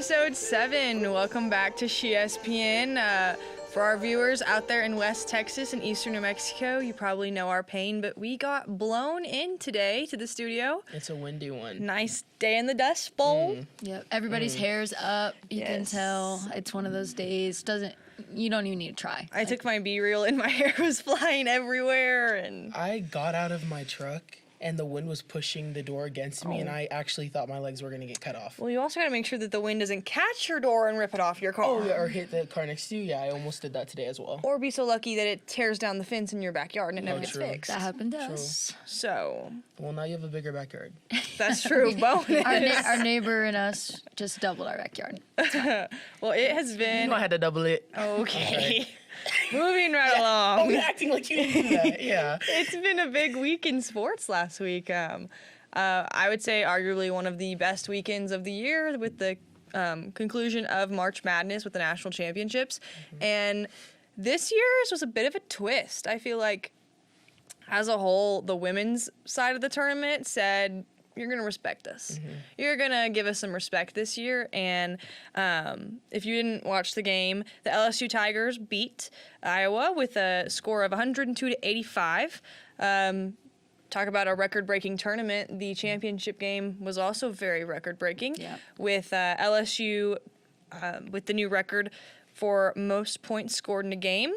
episode 7. Welcome back to Shespn. For our viewers out there in West Texas and Eastern New Mexico, you probably know our pain, but we got blown in today to the studio. It's a windy one. Nice day in the Dust Bowl. Yep, everybody's hair's up. You can tell it's one of those days. You don't even need to try. I took my B-reel and my hair was flying everywhere. And I got out of my truck and the wind was pushing the door against me, and I actually thought my legs were going to get cut off. Well, you also got to make sure that the wind doesn't catch your door and rip it off your car. Oh, yeah, or hit the car next to you. Yeah, I almost did that today as well. Or be so lucky that it tears down the fence in your backyard and it never gets true. fixed. That happened to us. So, Well, now you have a bigger backyard. that's true. Bonus. Our neighbor and us just doubled our backyard. Well, it has been... You know I had to double it. Okay. Moving right along. Oh, you're acting like you didn't do that. Yeah. It's been a big week in sports last week. I would say arguably one of the best weekends of the year with the conclusion of March Madness with the national championships. And this year's was a bit of a twist. I feel like as a whole, the women's side of the tournament said, you're going to respect us. You're going to give us some respect this year. And if you didn't watch the game, the LSU Tigers beat Iowa with a score of 102-85. Talk about a record-breaking tournament. The championship game was also very record-breaking with LSU with the new record for most points scored in a game.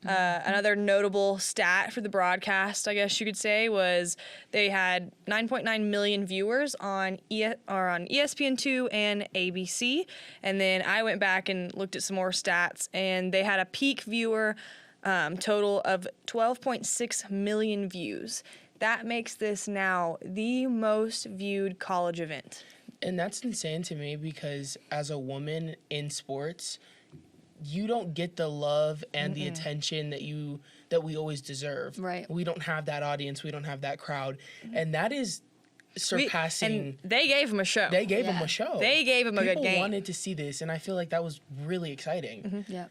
Another notable stat for the broadcast, I guess you could say, was they had 9.9 million viewers on ESPN2 and ABC. And then I went back and looked at some more stats, and they had a peak viewer total of 12.6 million views. That makes this now the most viewed college event. And that's insane to me because as a woman in sports, you don't get the love and the attention that we always deserve. Right. We don't have that audience. We don't have that crowd. And that is surpassing. And they gave him a show. They gave him a show. They gave him a good game. People wanted to see this, and I feel like that was really exciting. Yeah.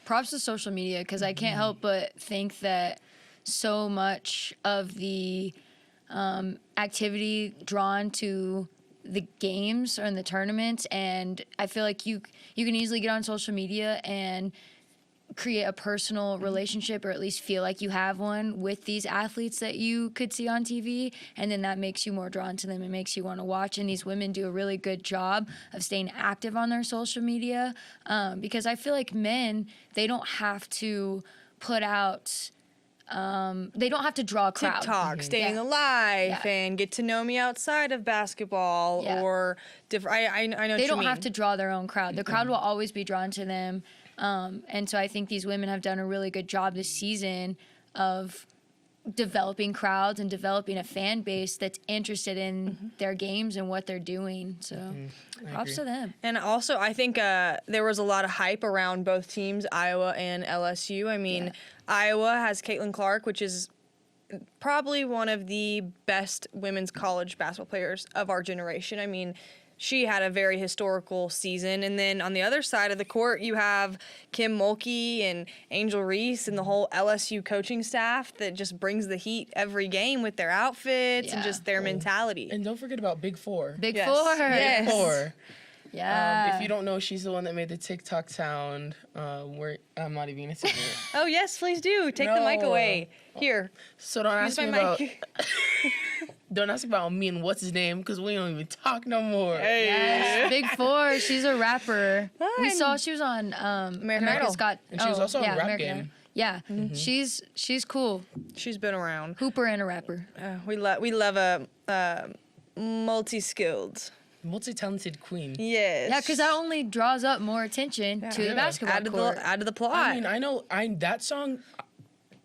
Props to social media because I can't help but think that so much of the activity drawn to the games or in the tournaments, and I feel like you can easily get on social media and create a personal relationship, or at least feel like you have one with these athletes that you could see on TV, and then that makes you more drawn to them. It makes you want to watch, and these women do a really good job of staying active on their social media because I feel like men, they don't have to put out they don't have to draw a crowd. TikTok, staying alive, and get to know me outside of basketball or different. I know what you mean. They don't have to draw their own crowd. The crowd will always be drawn to them. And so I think these women have done a really good job this season of developing crowds and developing a fan base that's interested in their games and what they're doing. So props to them. And also, I think there was a lot of hype around both teams, Iowa and LSU. I mean, Iowa has Caitlin Clark, which is probably one of the best women's college basketball players of our generation. I mean, she had a very historical season. And then on the other side of the court, you have Kim Mulkey and Angel Reese and the whole LSU coaching staff that just brings the heat every game with their outfits and just their mentality. And don't forget about Big Four. Big Four. Yes. Big Four. Yeah. If you don't know, she's the one that made the TikTok sound. Where I'm not even gonna say it. Oh yes, please do. Take the mic away. Here. So don't Use ask me my about. mic. Don't ask about me and what's his name because we don't even talk no more. Hey. Yes, Big Four. She's a rapper. We Fun. saw she was on American Idol. America's Got. And she was also on Rap American Game. Idol. Yeah, she's cool. She's been around. Hooper and a rapper. We love a multi-skilled. Multi-talented queen. Yes. Yeah, because that only draws up more attention to the basketball court. Out of the plot. I mean, I know that song,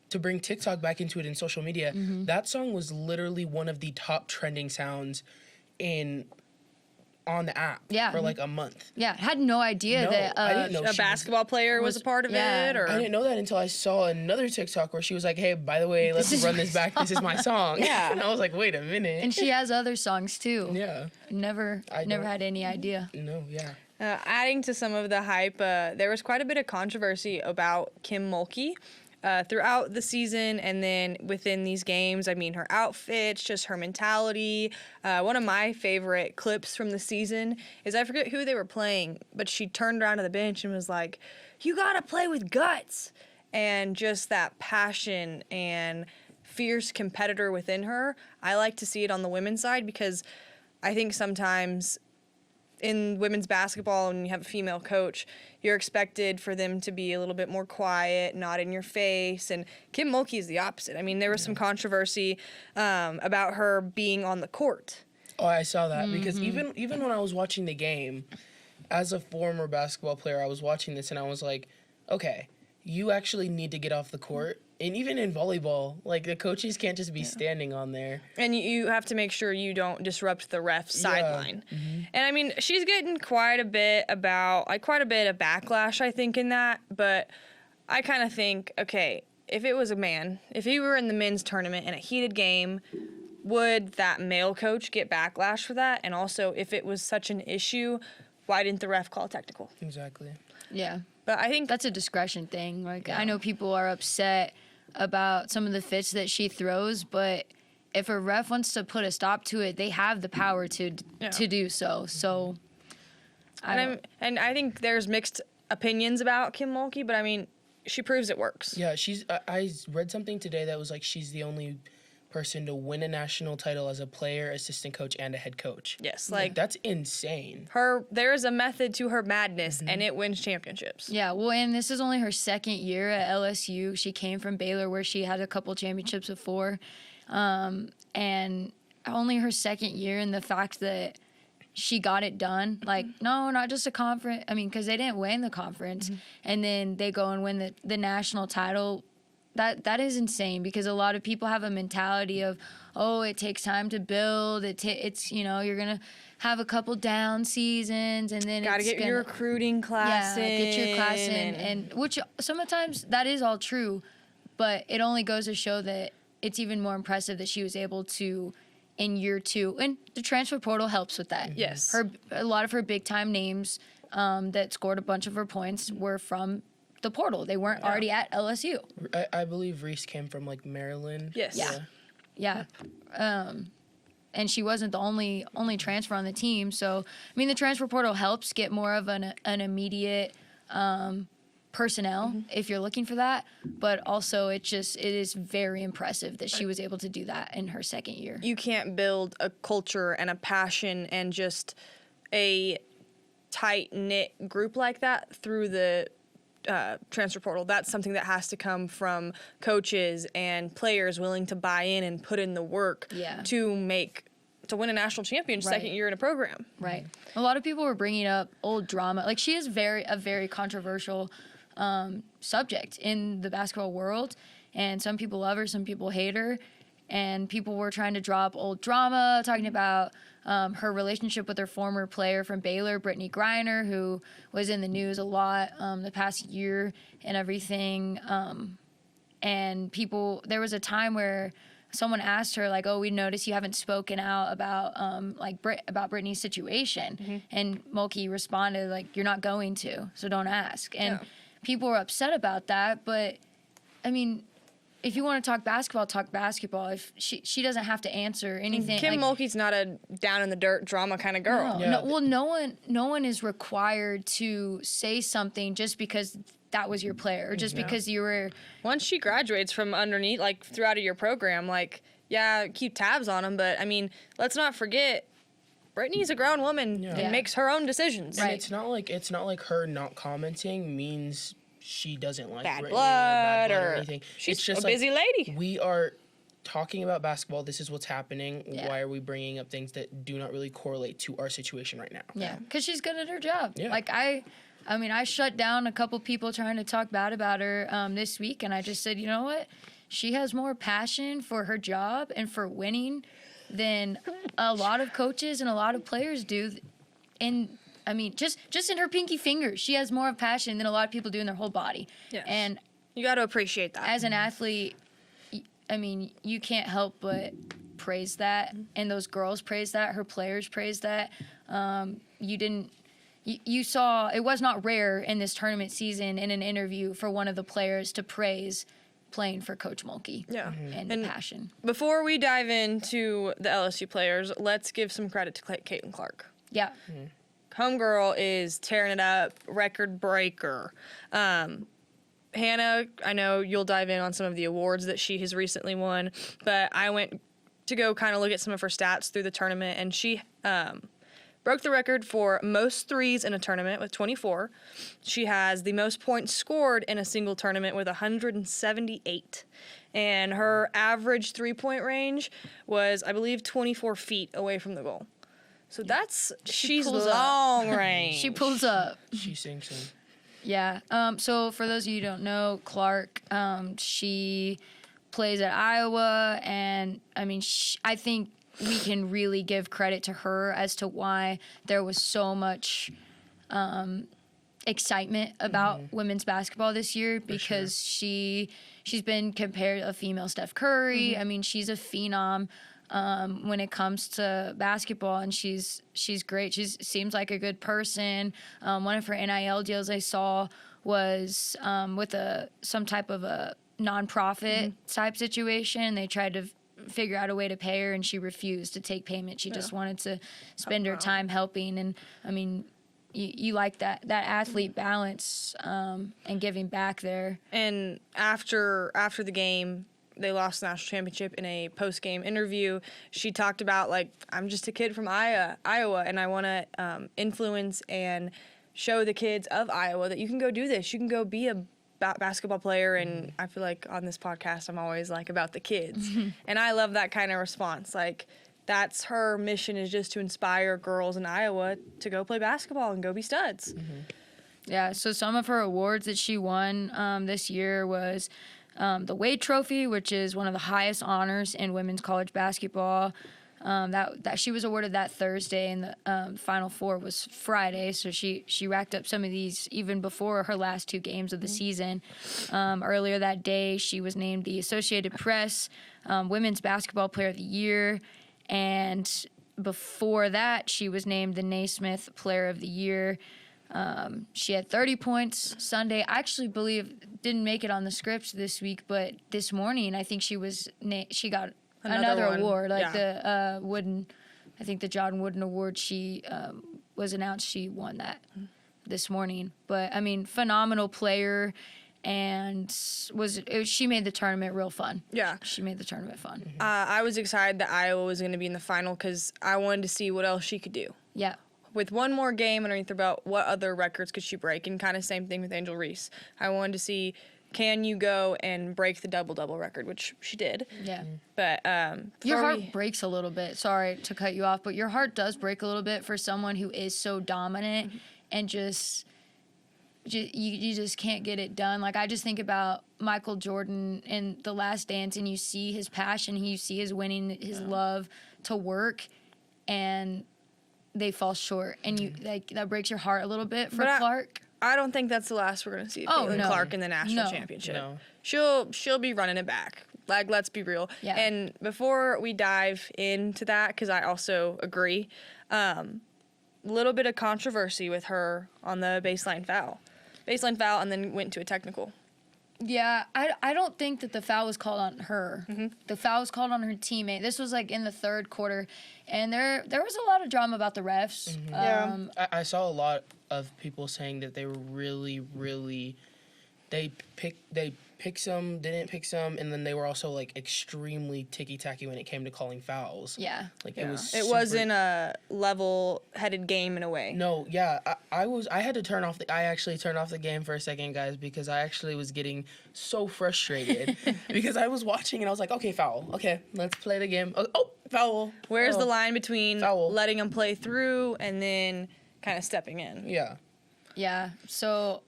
to bring TikTok back into it in social media, that song was literally one of the top trending sounds on the app for like a month. Yeah, I had no idea that I didn't know a basketball player was a part of it. Or I didn't know that until I saw another TikTok where she was like, "Hey, by the way, let's run this back. This is my song." Yeah. And I was like, "Wait a minute." And she has other songs too. Yeah. Never had any idea. No, yeah. Adding to some of the hype, there was quite a bit of controversy about Kim Mulkey. throughout the season and then within these games. I mean, her outfits, just her mentality. One of my favorite clips from the season is, I forget who they were playing, but she turned around to the bench and was like, "You gotta play with guts." And just that passion and fierce competitor within her. I like to see it on the women's side, because I think sometimes in women's basketball, when you have a female coach, you're expected for them to be a little bit more quiet, not in your face. And Kim Mulkey is the opposite. I mean, there was some controversy about her being on the court. Oh, I saw that, because even when I was watching the game, as a former basketball player, I was watching this and I was like, okay, you actually need to get off the court. And even in volleyball, like, the coaches can't just be standing on there. And you have to make sure you don't disrupt the ref's sideline. And I mean, she's getting quite a bit of backlash, I think, in that. But I kind of think, okay, if it was a man, if he were in the men's tournament in a heated game, would that male coach get backlash for that? And also, if it was such an issue, why didn't the ref call technical? Exactly. Yeah. But I think That's a discretion thing. Like, I know people are upset about some of the fits that she throws, but if a ref wants to put a stop to it, they have the power to do so. So, I think there's mixed opinions about Kim Mulkey, but I mean, she proves it works. Yeah, I read something today that was like, she's the only person to win a national title as a player, assistant coach, and a head coach. Yes, Like, that's insane. there is a method to her madness, and it wins championships. yeah, well, and this is only her second year at LSU. She came from Baylor, where she had a couple championships before, and only her second year, and the fact that she got it done. Like, no, not just a conference. I mean, because they didn't win the conference, and then they go and win the national title. That is insane, because a lot of people have a mentality of, oh, it takes time to build. It's you're gonna have a couple down seasons, and then Gotta get your recruiting class in. get your class in, and which sometimes that is all true, but it only goes to show that it's even more impressive that she was able to, in year 2, and the transfer portal helps with that. Yes. A lot of her big time names that scored a bunch of her points were from the portal. They weren't already at LSU. I believe Reese came from, like, Maryland. Yes. Yeah. And she wasn't the only transfer on the team. So, I mean, the transfer portal helps get more of an immediate personnel if you're looking for that. But also, it is very impressive that she was able to do that in her second year. You can't build a culture and a passion and just a tight-knit group like that through the transfer portal. That's something that has to come from coaches and players willing to buy in and put in the work to win a national championship second year in a program. Right. A lot of people were bringing up old drama. Like, she is a very controversial subject in the basketball world, and some people love her, some people hate her, and people were trying to draw up old drama, talking about her relationship with her former player from Baylor, Brittany Griner, who was in the news a lot the past year and everything. And there was a time where someone asked her, like, "Oh, we noticed you haven't spoken out about about Brittany's situation," and Mulkey responded, like, "You're not going to, so don't ask." And people were upset about that, but I mean, if you want to talk basketball, talk basketball. If she doesn't have to answer anything. Kim Mulkey's not a down in the dirt drama kind of girl. No one is required to say something just because that was your player, or just because you were. Once she graduates from underneath, like, throughout your program, like, keep tabs on them. But I mean, let's not forget, Brittany's a grown woman and makes her own decisions. And it's not like her not commenting means she doesn't like bad Brittany blood or anything. She's it's just a busy lady. We are talking about basketball. This is what's happening. Why are we bringing up things that do not really correlate to our situation right now? Yeah, because she's good at her job. Yeah. Like, I shut down a couple people trying to talk bad about her this week, and I just said, you know what? She has more passion for her job and for winning than a lot of coaches and a lot of players do. And I mean, just in her pinky fingers, she has more passion than a lot of people do in their whole body. Yes. And you got to appreciate that. as an athlete, I mean, you can't help but praise that. And those girls praise that. Her players praise that. You saw, it was not rare in this tournament season in an interview for one of the players to praise playing for Coach Mulkey. Yeah. And passion. Before we dive into the LSU players, let's give some credit to Caitlin Clark. Yeah. Homegirl is tearing it up, record breaker. Hannah, I know you'll dive in on some of the awards that she has recently won, but I went to go kind of look at some of her stats through the tournament, and she broke the record for most threes in a tournament with 24. She has the most points scored in a single tournament with 178. And her average three-point range was, I believe, 24 feet away from the goal. So she's long range. She pulls up. She sinks in. Yeah. So for those of you who don't know, Clark, she plays at Iowa, and I mean, I think we can really give credit to her as to why there was so much excitement about women's basketball this year, because she's been compared a female Steph Curry. I mean, she's a phenom when it comes to basketball, and she's great. She seems like a good person. One of her NIL deals I saw was with some type of a nonprofit type situation. They tried to figure out a way to pay her, and she refused to take payment. She just wanted to spend her time helping. And I mean, you like that athlete balance and giving back there. And after the game, they lost the national championship. In a post-game interview, she talked about, like, I'm just a kid from Iowa, and I want to influence and show the kids of Iowa that you can go do this. You can go be a basketball player. And I feel like on this podcast, I'm always like about the kids. And I love that kind of response. Like, that's her mission, is just to inspire girls in Iowa to go play basketball and go be studs. Yeah, so some of her awards that she won this year was the Wade Trophy, which is one of the highest honors in women's college basketball. That she was awarded that Thursday, and the Final Four was Friday. So she racked up some of these even before her last two games of the season. Earlier that day, she was named the Associated Press Women's Basketball Player of the Year, and before that, she was named the Naismith Player of the Year. She had 30 points Sunday. I actually believe didn't make it on the script this week, but this morning I think she got another award, like the I think the John Wooden Award. She was announced. She won that this morning. But I mean, phenomenal player, and she made the tournament real fun. Yeah, she made the tournament fun. I was excited that Iowa was going to be in the final because I wanted to see what else she could do. Yeah. With one more game underneath her belt, what other records could she break? And kind of same thing with Angel Reese. I wanted to see, can you go and break the double-double record, which she did. Yeah. But your heart breaks a little bit. Sorry to cut you off, but your heart does break a little bit for someone who is so dominant and you just can't get it done. Like, I just think about Michael Jordan in The Last Dance, and you see his passion, you see his winning, his love to work, and they fall short, and that breaks your heart a little bit for Clark. I don't think that's the last we're going to see of Caitlin Clark in the national championship. No. She'll be running it back. Like, let's be real. Yeah. And before we dive into that, because I also agree, little bit of controversy with her on the baseline foul, and then went to a technical. Yeah, I don't think that the foul was called on her. The foul was called on her teammate. This was like in the third quarter, and there was a lot of drama about the refs. I saw a lot of people saying that they were really they picked some, didn't pick some, and then they were also like extremely ticky-tacky when it came to calling fouls. Yeah. It wasn't a level-headed game in a way. No, yeah. I actually turned off the game for a second, guys, because I actually was getting so frustrated because I was watching and I was like, okay, foul. Okay, let's play the game. Oh, foul. Where's the line between letting them play through and then kind of stepping in? Yeah. Yeah. So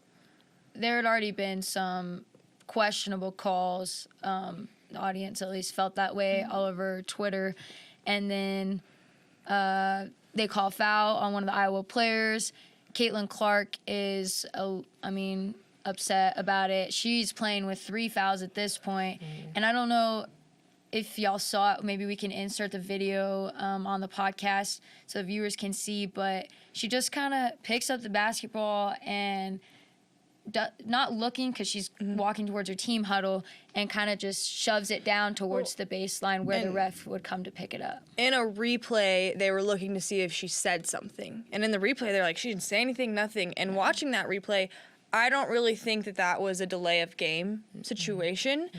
there had already been some questionable calls. The audience at least felt that way all over Twitter. And then they call foul on one of the Iowa players. Caitlin Clark is, upset about it. She's playing with 3 fouls at this point. And I don't know if y'all saw it. Maybe we can insert the video on the podcast so viewers can see. But she just kind of picks up the basketball and not looking because she's walking towards her team huddle and kind of just shoves it down towards the baseline where the ref would come to pick it up. In a replay, they were looking to see if she said something. And in the replay, they're like, she didn't say anything, nothing. And watching that replay, I don't really think that was a delay of game situation.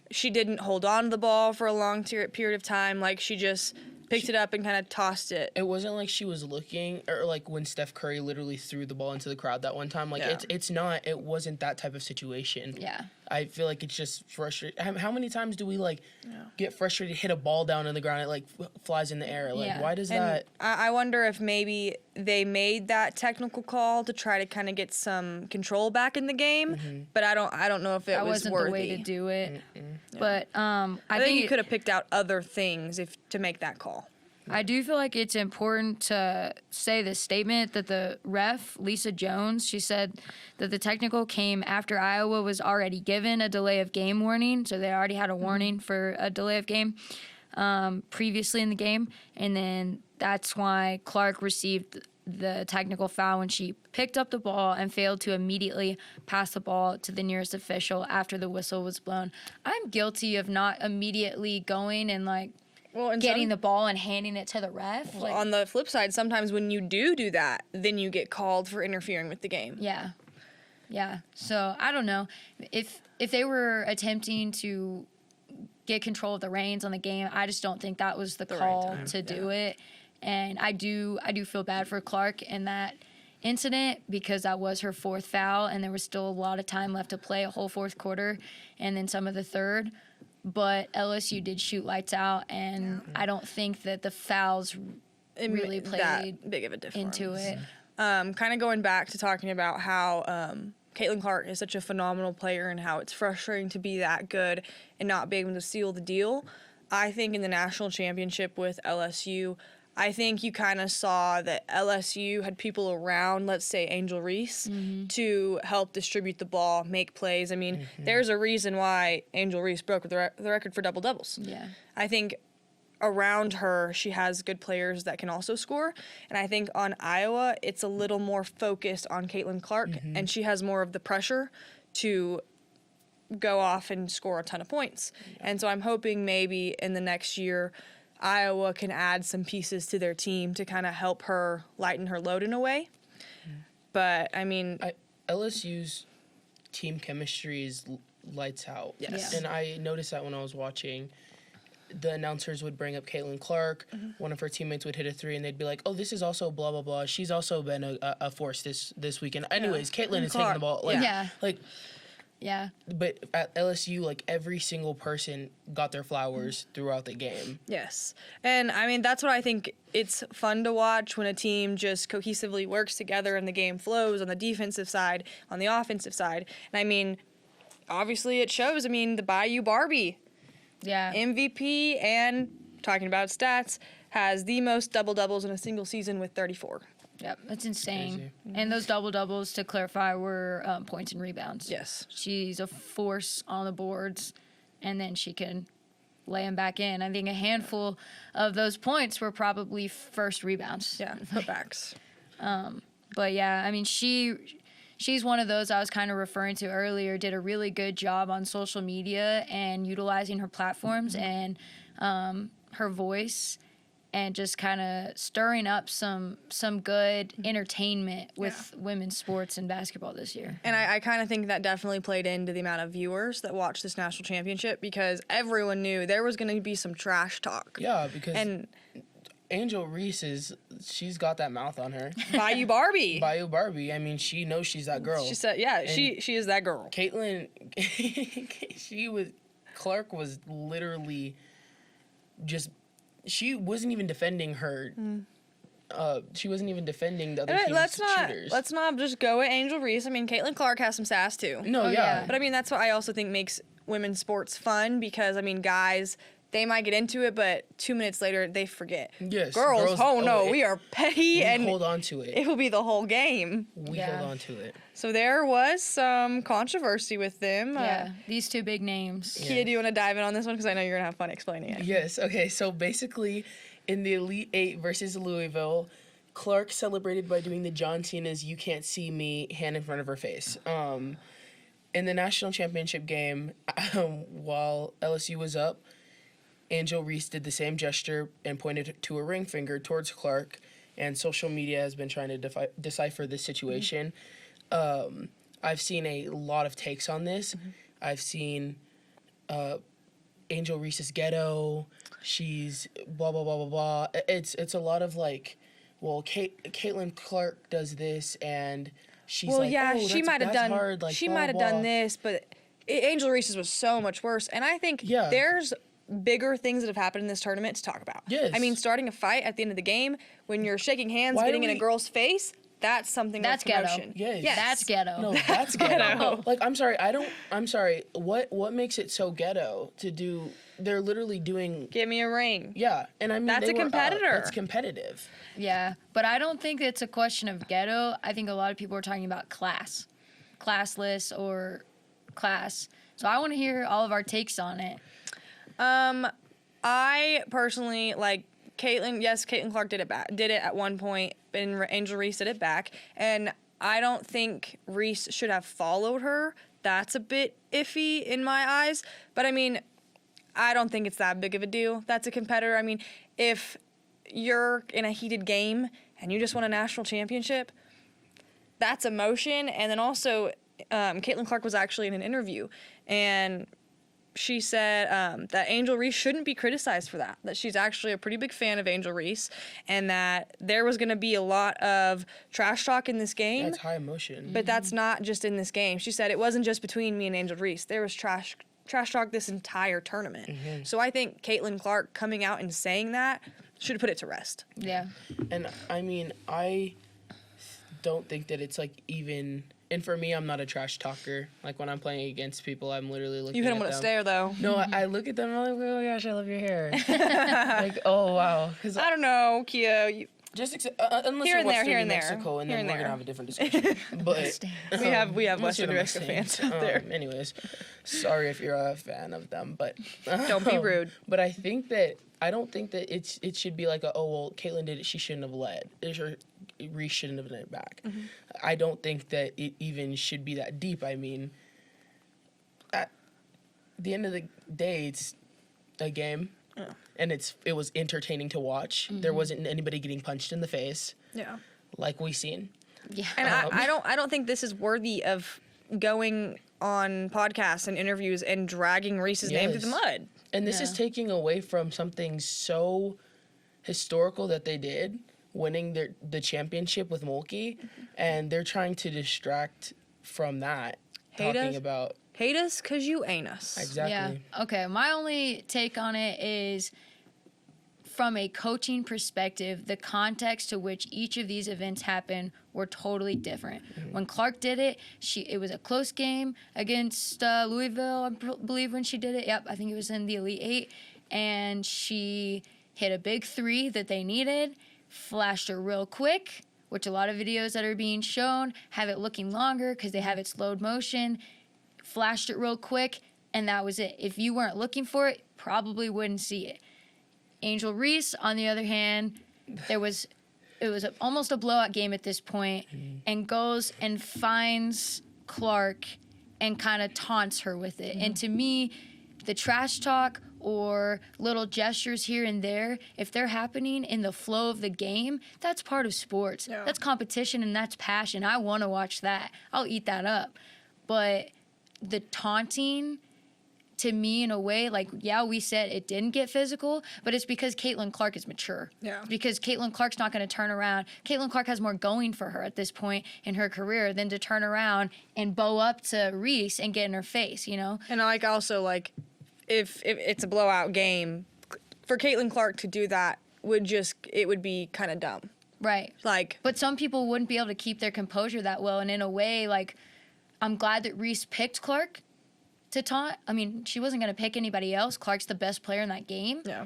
She didn't hold on to the ball for a long period of time. Like, she just picked it up and kind of tossed it. It wasn't like she was looking, or like when Steph Curry literally threw the ball into the crowd that one time. Like, it wasn't that type of situation. Yeah. I feel like it's just frustrating. How many times do we, like, get frustrated, hit a ball down on the ground, it, like, flies in the air? Like, why does that... I wonder if maybe they made that technical call to try to kind of get some control back in the game, but I don't know if it was wasn't worthy. The way to do it. But I think you could have picked out other things to make that call. I do feel like it's important to say the statement that the ref, Lisa Jones, she said that the technical came after Iowa was already given a delay of game warning. So they already had a warning for a delay of game previously in the game. And then that's why Clark received the technical foul when she picked up the ball and failed to immediately pass the ball to the nearest official after the whistle was blown. I'm guilty of not immediately going and, like, getting the ball and handing it to the ref. Like, on the flip side, sometimes when you do that, then you get called for interfering with the game. Yeah. So I don't know if they were attempting to get control of the reins on the game. I just don't think that was the call to do it. And I do feel bad for Clark in that incident because that was her fourth foul, and there was still a lot of time left to play, a whole fourth quarter, and then some of the third. But LSU did shoot lights out, and I don't think that the fouls really played that big of a difference into it. Kind of going back to talking about how Caitlin Clark is such a phenomenal player and how it's frustrating to be that good and not be able to seal the deal. I think in the national championship with LSU, I think you kind of saw that LSU had people around, let's say Angel Reese, to help distribute the ball, make plays. I mean, there's a reason why Angel Reese broke the record for double-doubles. Yeah. I think around her, she has good players that can also score. And I think on Iowa, it's a little more focused on Caitlin Clark, and she has more of the pressure to go off and score a ton of points. And so I'm hoping maybe in the next year, Iowa can add some pieces to their team to kind of help her lighten her load in a way. But, I mean... LSU's team chemistry is lights out. Yes. Yeah. And I noticed that when I was watching. The announcers would bring up Caitlin Clark. One of her teammates would hit a three, and they'd be like, oh, this is also blah, blah, blah. She's also been a force this weekend. Anyways, Caitlin is taking the ball. Yeah. But at LSU, like, every single person got their flowers throughout the game. Yes. And, I mean, that's what I think it's fun to watch when a team just cohesively works together and the game flows on the defensive side, on the offensive side. And, I mean, obviously it shows. I mean, the Bayou Barbie, MVP, and talking about stats, has the most double-doubles in a single season with 34. Yep, that's insane. Crazy. And those double-doubles, to clarify, were points and rebounds. Yes. She's a force on the boards, and then she can lay them back in. I think a handful of those points were probably first rebounds. Yeah, putbacks. But, yeah, I mean, she's one of those I was kind of referring to earlier, did a really good job on social media and utilizing her platforms and her voice and just kind of stirring up some good entertainment with women's sports and basketball this year. And I kind of think that definitely played into the amount of viewers that watched this national championship because everyone knew there was going to be some trash talk. Yeah, because Angel Reese she's got that mouth on her. Bayou Barbie. Bayou Barbie. I mean, she knows she's that girl. She said, she is that girl. Caitlin, Clark was literally just, she wasn't even defending her. She wasn't even defending the other team's shooters. Let's not just go at Angel Reese. I mean, Caitlin Clark has some sass too. No, yeah. But I mean, that's what I also think makes women's sports fun because, I mean, guys, they might get into it, but 2 minutes later, they forget. Yes. Girls, we are petty and hold on to it. It will be the whole game. We hold on to it. So there was some controversy with them. These two big names. Kia, do you want to dive in on this one? Because I know you're going to have fun explaining it. Yes. Okay. So basically, in the Elite Eight versus Louisville, Clark celebrated by doing the John Cena's "You Can't See Me" hand in front of her face. In the national championship game, while LSU was up, Angel Reese did the same gesture and pointed to a ring finger towards Clark, and social media has been trying to decipher this situation. I've seen a lot of takes on this. I've seen Angel Reese's ghetto. She's blah, blah, blah, blah, blah. It's a lot of like, well, Caitlin Clark does this, and she's like, yeah, oh, she might have done. hard, like, she blah, might have blah. done this, but Angel Reese's was so much worse. And I think there's bigger things that have happened in this tournament to talk about. Yes. I mean, starting a fight at the end of the game when you're shaking hands, Why getting do in a we- girl's face. That's something That's that's promotion. ghetto. Yes. That's ghetto. No, that's ghetto. Like, I'm sorry. What makes it so ghetto to do? They're literally doing. Give me a ring. Yeah, and I mean That's they a were up. competitor. It's competitive. Yeah, but I don't think it's a question of ghetto. I think a lot of people are talking about classless or class. So I want to hear all of our takes on it. I personally like Caitlin. Yes, Caitlin Clark did it at one point, and Angel Reese did it back. And I don't think Reese should have followed her. That's a bit iffy in my eyes. But I mean, I don't think it's that big of a deal. That's a competitor. I mean, if you're in a heated game and you just won a national championship, that's emotion. And then also, Caitlin Clark was actually in an interview, and she said that Angel Reese shouldn't be criticized for that, that she's actually a pretty big fan of Angel Reese, and that there was going to be a lot of trash talk in this game. That's high emotion. But that's not just in this game. She said it wasn't just between me and Angel Reese. There was trash talk this entire tournament. So I think Caitlin Clark coming out and saying that should put it to rest. Yeah. And I mean, I don't think that it's like even. And for me, I'm not a trash talker. Like when I'm playing against people, I'm literally looking. You hit at him with a them. stare, though. No, I look at them and I'm like, oh my gosh, I love your hair. Like, oh wow. Because I don't know, Kia. just unless Here you're and there, Western here New and there. Mexico, and Here then and we're gonna there. have a different discussion. But We have unless Western you're New Mexico the fans out there. Anyways, sorry if you're a fan of them, but Don't be rude. But I don't think that it should be like oh well, Caitlin did it, she shouldn't have led. Reese shouldn't have done it back. I don't think that it even should be that deep. I mean, at the end of the day, it's a game, and it was entertaining to watch. There wasn't anybody getting punched in the face Yeah. like we seen. Yeah. And I don't think this is worthy of going on podcasts and interviews and dragging Reese's name through the Yes. mud. And this is taking away from something so historical that they did, winning the championship with Mulkey, and they're trying to distract from that, Hate talking us? about Hate us because you ain't us. exactly. Yeah. Okay. My only take on it is from a coaching perspective, the context to which each of these events happen were totally different. When Clark did it, it was a close game against Louisville, I believe, when she did it. Yep, I think it was in the Elite Eight. And she hit a big three that they needed, flashed her real quick, which a lot of videos that are being shown have it looking longer because they have it slowed motion, flashed it real quick, and that was it. If you weren't looking for it, probably wouldn't see it. Angel Reese, on the other hand, it was almost a blowout game at this point, and goes and finds Clark and kind of taunts her with it. And to me, the trash talk or little gestures here and there, if they're happening in the flow of the game, that's part of sports. Yeah. That's competition and that's passion. I want to watch that. I'll eat that up. But the taunting, to me, in a way, like, yeah, we said it didn't get physical, but it's because Caitlin Clark is mature. Yeah. Because Caitlin Clark's not going to turn around. Caitlin Clark has more going for her at this point in her career than to turn around and bow up to Reese and get in her face, you know? And if it's a blowout game, for Caitlin Clark to do that it would be kind of dumb. Right. Like, But some people wouldn't be able to keep their composure that well. And in a way, like, I'm glad that Reese picked Clark to taunt. I mean, she wasn't going to pick anybody else. Clark's the best player in that game. yeah.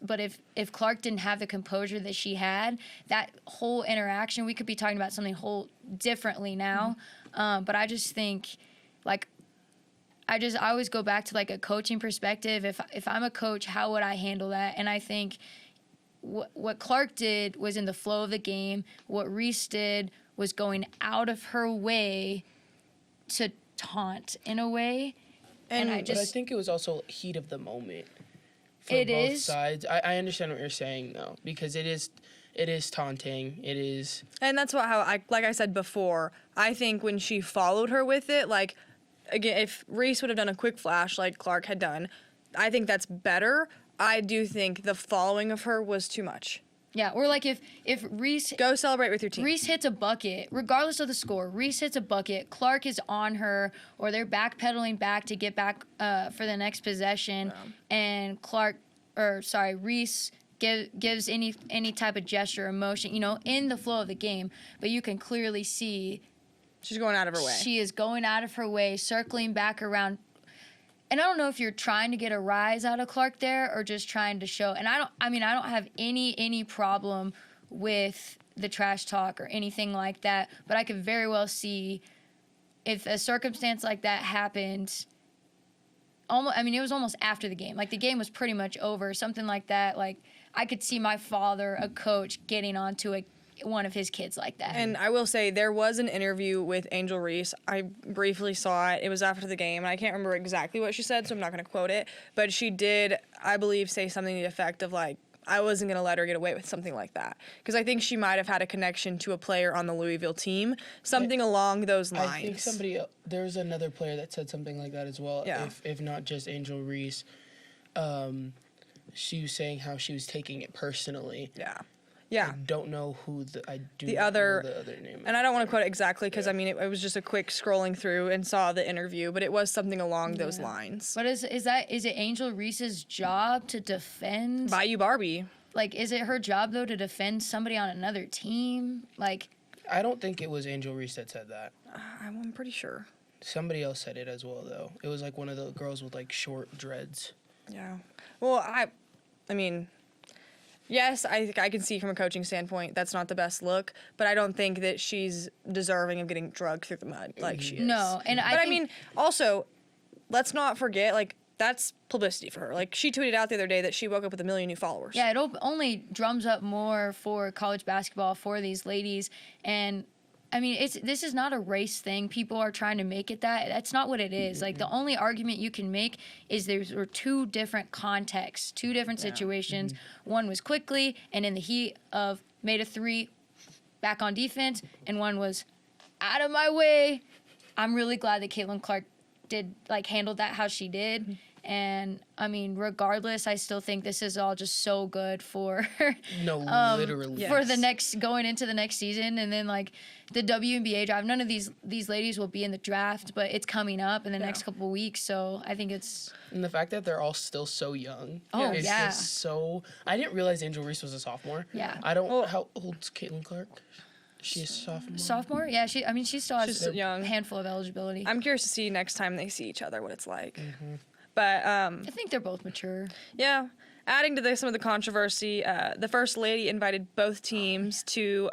But if Clark didn't have the composure that she had, that whole interaction, we could be talking about something whole differently now. But I just think, like, I always go back to like a coaching perspective. If I'm a coach, how would I handle that? And I think what Clark did was in the flow of the game. What Reese did was going out of her way to taunt in a way. And But I think it was also heat of the moment for It both is. sides. I understand what you're saying though, because it is taunting. It is. And that's like I said before, I think when she followed her with it, like, again, if Reese would have done a quick flash like Clark had done, I think that's better. I do think the following of her was too much. Yeah, or like if Reese Go celebrate with your team. Reese hits a bucket, regardless of the score. Reese hits a bucket. Clark is on her, or they're backpedaling back to get back for the next possession, and Reese gives any type of gesture, emotion, in the flow of the game. But you can clearly see She's going out of her way. she is going out of her way, circling back around. And I don't know if you're trying to get a rise out of Clark there or just trying to show. And I don't have any problem with the trash talk or anything like that. But I could very well see if a circumstance like that happened. It was almost after the game. Like the game was pretty much over, something like that. Like I could see my father, a coach, getting onto one of his kids like that. And I will say there was an interview with Angel Reese. I briefly saw it. It was after the game, and I can't remember exactly what she said, so I'm not going to quote it. But she did, I believe, say something to the effect of, like, I wasn't going to let her get away with something like that. Because I think she might have had a connection to a player on the Louisville team, something along those lines. I think there's another player that said something like that as well. Yeah. If not just Angel Reese. She was saying how she was taking it personally. Yeah. I don't know who the The other name is. And I don't want to quote it exactly because, it was just a quick scrolling through and saw the interview, but it was something along those lines. But is it Angel Reese's job to defend? Bayou Barbie. Like, is it her job, though, to defend somebody on another team? Like, I don't think it was Angel Reese that said that. I'm pretty sure. Somebody else said it as well, though. It was like one of the girls with like short dreads. Yeah. Well, I mean, yes, I can see from a coaching standpoint that's not the best look, but I don't think that she's deserving of getting dragged through the mud like she is. no. And But I mean, also, let's not forget, like, that's publicity for her. Like, she tweeted out the other day that she woke up with 1 million new followers. Yeah, it only drums up more for college basketball for these ladies. And I mean, this is not a race thing. People are trying to make it that. That's not what it is. Like, the only argument you can make is there were two different contexts, two different situations. One was quickly and in the heat of made a three, back on defense, and one was out of my way. I'm really glad that Caitlin Clark handled that how she did. And I mean, regardless, I still think this is all just so good for Literally for the going into the next season, and then like the WNBA draft. None of these ladies will be in the draft, but it's coming up in the next couple of weeks. So I think it's and the fact that they're all still so young. Oh, is yeah. just so. I didn't realize Angel Reese was a sophomore. Yeah. I don't. How old's Caitlin Clark? She's a sophomore. sophomore. Yeah, she still has She's young. a handful of eligibility. I'm curious to see next time they see each other what it's like. But I think they're both mature. yeah, adding to some of the controversy, the First Lady invited both teams to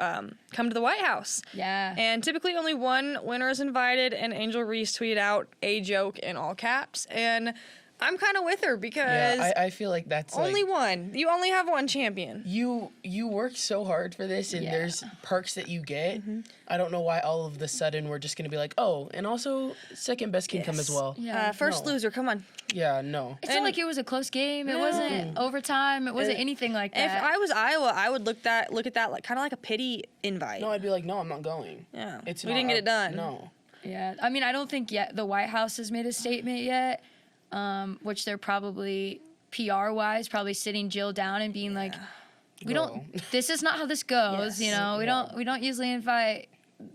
come to the White House. Yeah. And typically only one winner is invited, and Angel Reese tweeted out a joke in all caps. And I'm kind of with her because I feel like that's only like, one. You only have one champion. You work so hard for this, and there's perks that you get. I don't know why all of the sudden we're just gonna be like, oh, and also second best can come as well. Yeah. First No. loser, come on. Yeah, no. It's not like it was a close game. It wasn't overtime. It wasn't anything like If that. I was Iowa, I would look at that like kind of like a pity invite. No, I'd be like, no, I'm not going. Yeah. It's We not didn't get it done. No. Yeah, I mean, I don't think yet the White House has made a statement yet, which they're probably PR-wise probably sitting Jill down and being like, we don't. This is not how this goes. Yes. You know, we don't usually invite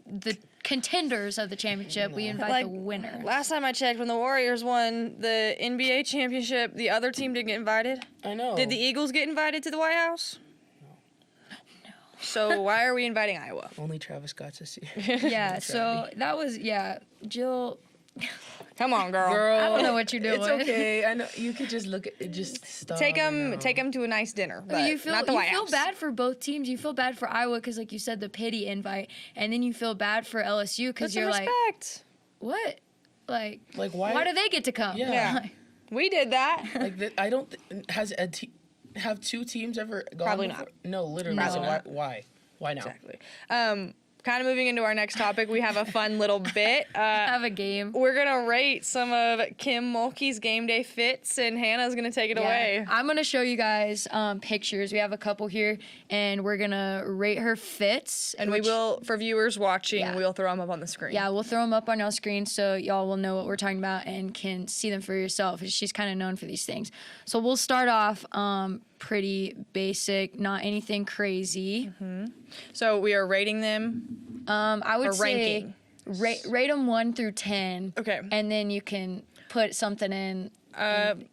the contenders of the championship. We invite Like, the winner. Last time I checked, when the Warriors won the NBA championship, the other team didn't get invited. I know. Did the Eagles get invited to the White House? No. So why are we inviting Iowa? Only Travis got to see. Yeah, so that was Jill. Come on, girl. I don't know what you're doing. It's okay. I know you could just look at just stop. Take them to a nice dinner, but You feel not the White feel House. bad for both teams. You feel bad for Iowa because, like you said, the pity invite, and then you feel bad for LSU Put because some you're like, respect. what? Like Like why? do they get to come? Yeah. Yeah. We did that. Like that, I don't. Has have two teams ever gone Probably before? not. No, literally. Probably So not. why now? Exactly. Kind of moving into our next topic, we have a fun little bit. Have a game. We're gonna rate some of Kim Mulkey's game day fits, and Hannah's gonna take it away. I'm gonna show you guys pictures. We have a couple here, and we're gonna rate her fits. And we will, for viewers watching, Yeah. we'll throw them up on the screen. Yeah, we'll throw them up on our screen so y'all will know what we're talking about and can see them for yourself. She's kind of known for these things. So we'll start off pretty basic, not anything crazy. So we are rating them. I would Or say ranking. rate them 1 through 10. Okay. And then you can put something in.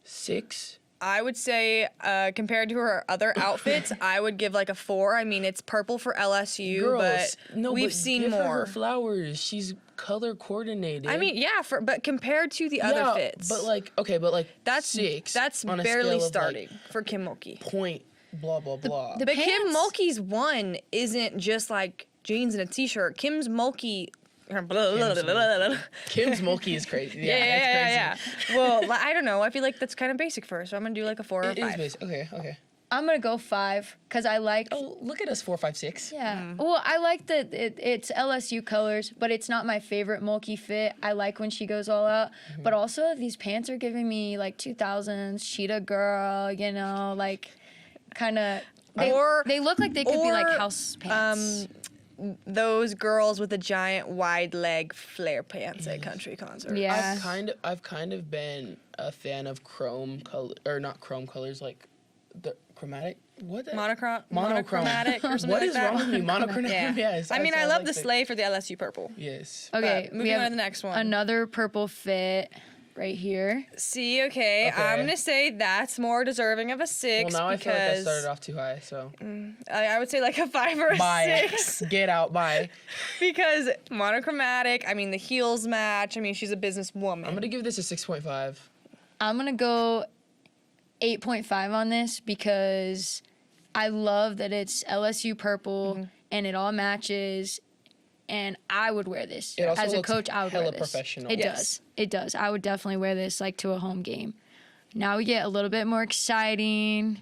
6. I would say, compared to her other outfits, I would give like a 4. I mean, it's purple for LSU, Girls, but we've seen give more. Her flowers. She's color coordinated. I mean, yeah, but compared to the other fits, But like, that's 6. That's on a barely scale of, starting for Kim Mulkey. Point blah blah blah. the But Kim pants- Mulkey's 1 isn't just like jeans and a t-shirt. Kim's Mulkey. Kim's Mulkey is crazy. Yeah, it's crazy. Well, I don't know. I feel like that's kind of basic for her, so I'm gonna do like a 4 or It is 5. basic. Okay. I'm going to go 5 because I like. Oh, look at us, 4, 5, 6. Yeah. Well, I like that it's LSU colors, but it's not my favorite Mulkey fit. I like when she goes all out. But also, these pants are giving me like 2000s, cheetah girl, you know, like kind of. They look like they could be like or, house pants. Those girls with the giant wide leg flare pants at country concerts. Yeah. I've kind of been a fan of chrome color, or not chrome colors, like the chromatic. What? Monochrome. Monochromatic or something What like is that. wrong with me? Monochromatic. Yeah. Yes. I mean, I love like the sleigh for the LSU purple. Yes. Okay, But we moving have on to the next one. another purple fit right here. See, okay, I'm gonna say that's more deserving of a 6 Well, now I feel like I because started off too high, so I would say like a 5 or a bye. 6 Get out. Bye. because monochromatic. I mean, the heels match. I mean, she's a businesswoman. I'm gonna give this a 6.5. I'm going to go 8.5 on this because I love that it's LSU purple and it all matches. And I would wear this It also as a looks coach. I would wear hella this. professional. It Yes. does. It does. I would definitely wear this like to a home game. Now we get a little bit more exciting.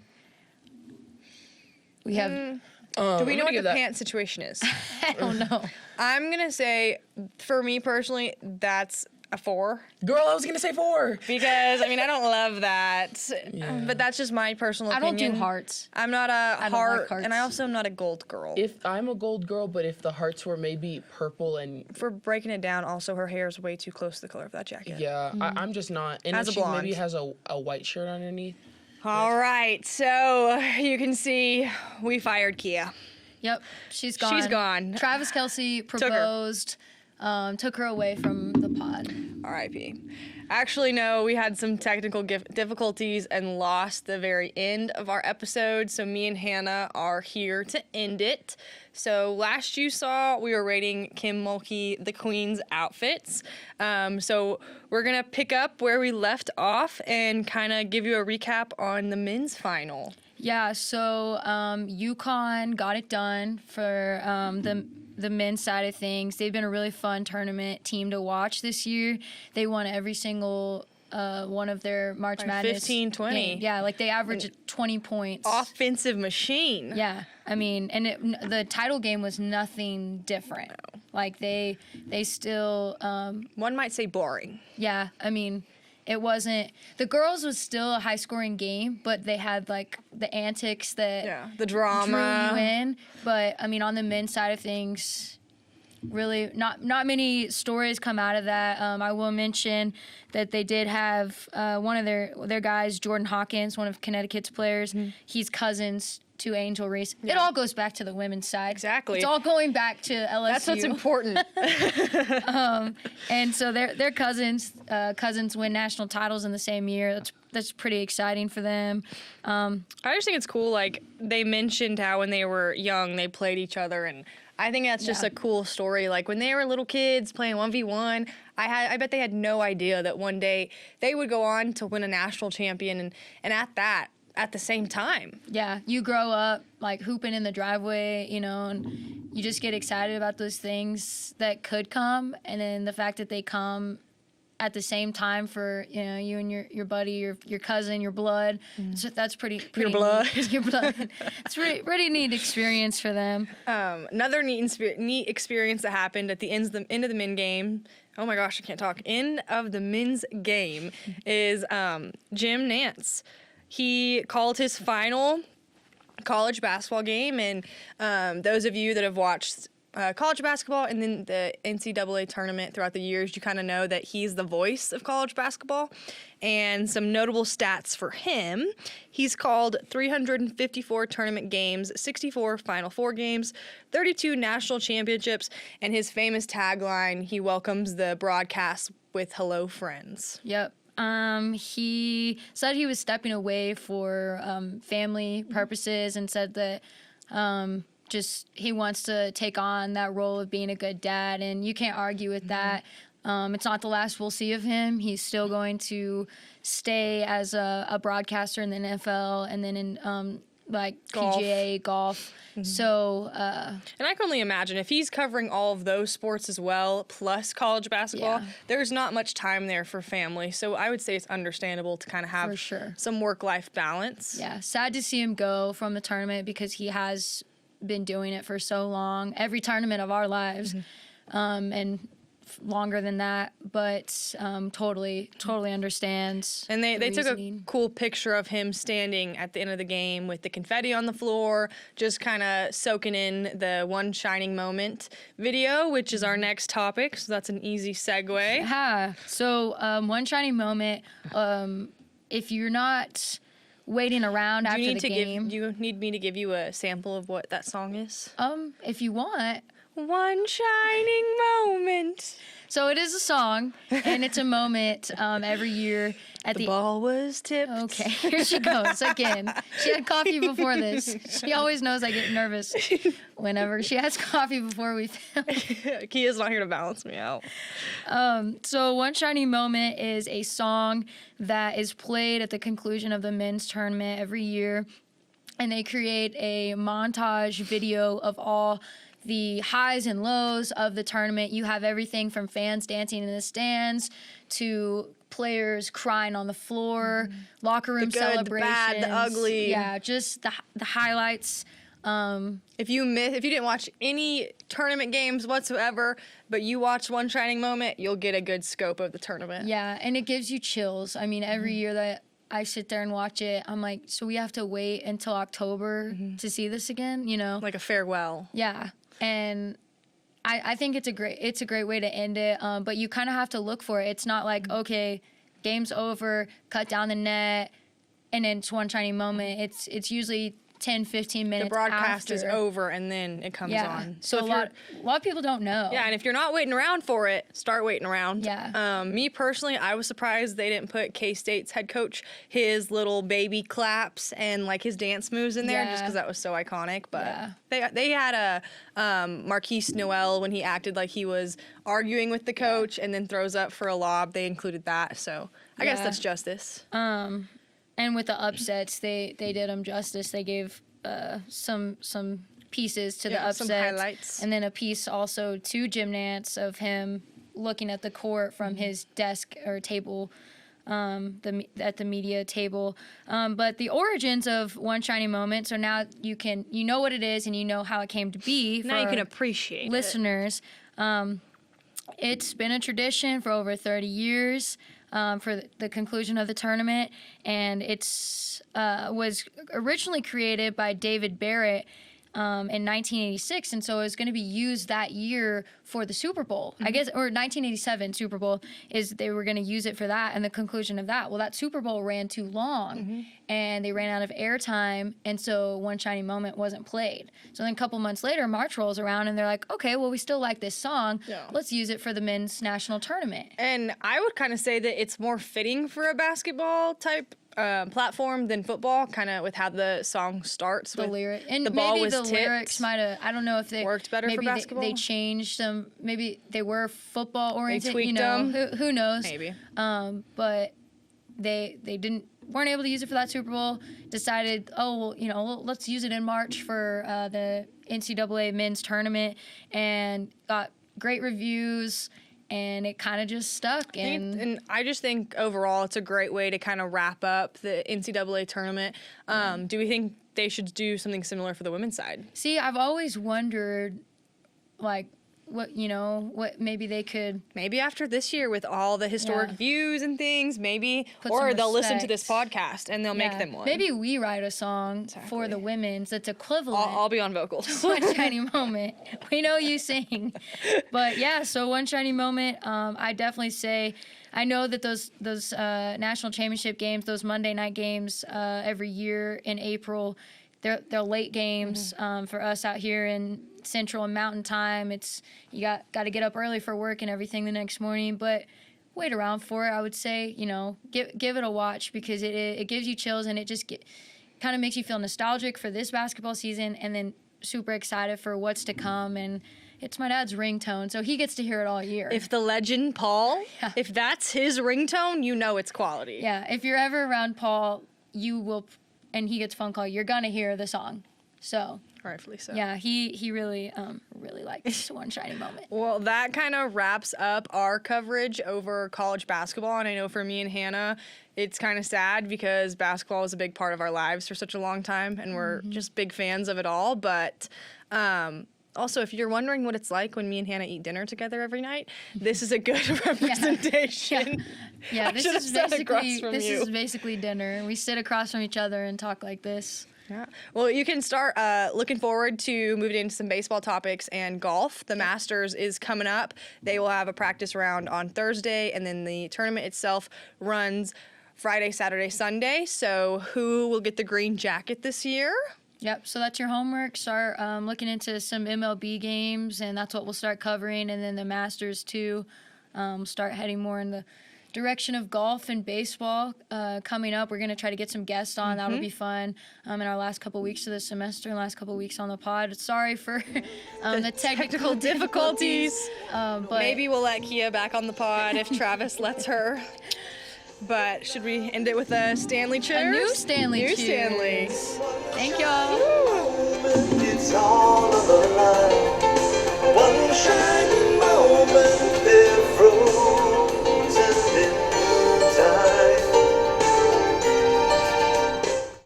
We have. Do we know what the pants situation is? I don't know. I'm gonna say, for me personally, that's a 4 Girl, I was gonna say 4. because I mean I don't love that, Yeah. but that's just my personal I don't opinion. do hearts. I'm not a don't heart, like hearts. and I also am not a gold girl. If I'm a gold girl, but if the hearts were maybe purple and For breaking it down, also her hair is way too close to the color of that jacket. yeah, I'm just not. And As if a she maybe blonde. has a white shirt underneath. All right, so you can see we fired Kia. Yep, she's gone. She's gone. Travis Kelce proposed, took her away from the pod. R.I.P. Actually, no, we had some technical difficulties and lost the very end of our episode. So me and Hannah are here to end it. So last you saw, we were rating Kim Mulkey, the Queen's outfits. So we're going to pick up where we left off and kind of give you a recap on the men's final. Yeah, so UConn got it done for the men's side of things. They've been a really fun tournament team to watch this year. They won every single one of their March Like Madness 15, 20. games. Yeah, like they averaged 20 points. Offensive machine. Yeah, I mean, and the title game was nothing different. Like they still, One might say boring. yeah, I mean, it wasn't. The girls was still a high scoring game, but they had like the antics that The drew drama. you in. But I mean, on the men's side of things, really not many stories come out of that. I will mention that they did have one of their guys, Jordan Hawkins, one of Connecticut's players. He's cousins to Angel Reese. It all goes back to the women's side. Exactly. It's all going back to LSU. That's what's important. And so they're cousins. Cousins win national titles in the same year. That's pretty exciting for them. I just think it's cool. Like they mentioned how when they were young they played each other, and I think that's just Yeah. a cool story. Like when they were little kids playing 1v1, I bet they had no idea that one day they would go on to win a national champion, and at the same time. Yeah, you grow up like hooping in the driveway, you know, and you just get excited about those things that could come, and then the fact that they come at the same time for you and your buddy, your cousin, your blood. So that's pretty Your blood. neat. Your blood. It's pretty neat experience for them. Another neat experience that happened at the end of the men game. Oh my gosh, I can't talk. End of the men's game is Jim Nance. He called his final college basketball game, and those of you that have watched college basketball and then the NCAA tournament throughout the years, you kind of know that he's the voice of college basketball. And some notable stats for him: he's called 354 tournament games, 64 Final Four games, 32 national championships, and his famous tagline, he welcomes the broadcast with "Hello, friends." Yep. He said he was stepping away for family purposes and said that just he wants to take on that role of being a good dad, and you can't argue with that. It's not the last we'll see of him. He's still going to stay as a broadcaster in the NFL and then in like Golf. PGA, golf. So, And I can only imagine if he's covering all of those sports as well, plus college basketball, Yeah. there's not much time there for family. So I would say it's understandable to kind of have For sure. some work-life balance. yeah, sad to see him go from the tournament because he has been doing it for so long, every tournament of our lives, and longer than that, but totally understands. And they took a reasoning. cool picture of him standing at the end of the game with the confetti on the floor, just kind of soaking in the One Shining Moment video, which is our next topic. So that's an easy segue. Yeah. So one shining moment. If you're not waiting around after the game, Do you need me to give you a sample of what that song is? if you want. One shining moment. So it is a song, and it's a moment every year at The ball was tipped. Okay, here she goes again. She had coffee before this. She always knows I get nervous whenever she has coffee before we film. Kia's not here to balance me out. So One Shining Moment is a song that is played at the conclusion of the men's tournament every year, and they create a montage video of all the highs and lows of the tournament. You have everything from fans dancing in the stands to players crying on the floor, locker room The good, the celebrations. bad, the ugly. Yeah, just the highlights. If you didn't watch any tournament games whatsoever, but you watch One Shining Moment, you'll get a good scope of the tournament. Yeah, and it gives you chills. I mean, every Mm-hmm. year that I sit there and watch it, I'm like, so we have to wait until October to see this again, you know? Like a farewell. Yeah, and I think it's a great way to end it. But you kind of have to look for it. It's not like, okay, game's over, cut down the net, and then it's One Shining Moment. It's usually 10, 15 minutes The broadcast after. is over and then it comes Yeah, on. so a if lot of people don't know. Yeah, and if you're not waiting around for it, start waiting around. Yeah. Me personally, I was surprised they didn't put K-State's head coach, his little baby claps and like his dance moves in there, just Yeah. because that was so iconic. But Yeah. they had a Marquise Noel when he acted like he was arguing with the coach and then throws up for a lob. They included that, so I guess Yeah. that's justice. And with the upsets, they did them justice. They gave some pieces to the Yeah, upsets, some highlights. and then a piece also to Jim Nance of him looking at the court from his desk or table, at the media table. But the origins of One Shining Moment. So now you know what it is and you know how it came to be. Now you for can appreciate it. listeners. It's been a tradition for over 30 years. For the conclusion of the tournament, and it's was originally created by David Barrett in 1986, and so it was going to be used that year for the Super Bowl, I guess, or 1987 Super Bowl is they were going to use it for that and the conclusion of that. Well, that Super Bowl ran too long, and they ran out of airtime, and so One Shining Moment wasn't played. So then a couple months later, March rolls around, and they're like, okay, well, we still like this song. Yeah. Let's use it for the men's national tournament. And I would kind of say that it's more fitting for a basketball type platform than football, kind of with how the song starts. The with lyric and the ball maybe was the tipped. lyrics might have. I don't know if they Worked better for maybe basketball? They changed them. Maybe they were football oriented. tweaked you know, them? who knows? Maybe. But they weren't able to use it for that Super Bowl. Decided, oh well, let's use it in March for the NCAA men's tournament, and got great reviews. and it kind of just stuck. And I just think overall it's a great way to kind of wrap up the NCAA tournament. Do we think they should do something similar for the women's side? See, I've always wondered, like, what maybe they could. Maybe after this year with all the historic views and things, maybe, Put or some they'll listen to respect. this podcast and they'll make them one. Maybe we write a song for the women's that's equivalent. I'll be on vocals. One shiny moment. We know you sing. But yeah, so one shiny moment, I definitely say, I know that those national championship games, those Monday night games every year in April, they're late games for us out here in Central and Mountain Time. It's you got to get up early for work and everything the next morning, but wait around for it. I would say, give it a watch because it gives you chills and it just kind of makes you feel nostalgic for this basketball season and then super excited for what's to come. And it's my dad's ringtone, so he gets to hear it all year. If the legend Paul, if that's his ringtone, you know it's quality. Yeah, if you're ever around Paul, you will, and he gets a phone call, you're gonna hear the song. So rightfully so. yeah, he really likes One Shiny Moment. Well, that kind of wraps up our coverage over college basketball. And I know for me and Hannah, it's kind of sad because basketball was a big part of our lives for such a long time, and we're just big fans of it all. But also, if you're wondering what it's like when me and Hannah eat dinner together every night, this is a good representation. Yeah, this is basically dinner. We sit across from each other and talk like this. Yeah. Well, you can start looking forward to moving into some baseball topics and golf. The Masters is coming up. They will have a practice round on Thursday, and then the tournament itself runs Friday, Saturday, Sunday. So who will get the green jacket this year? Yep, so that's your homework. Start looking into some MLB games, and that's what we'll start covering. And then the Masters, too. Start heading more in the direction of golf and baseball coming up. We're going to try to get some guests on. That'll be fun in our last couple weeks of the semester and last couple weeks on the pod. Sorry for the technical difficulties. But maybe we'll let Kia back on the pod if Travis lets her. But should we end it with a Stanley cheers? A new Stanley cheers. Stanley. Thank y'all. It's all on the line. One shot.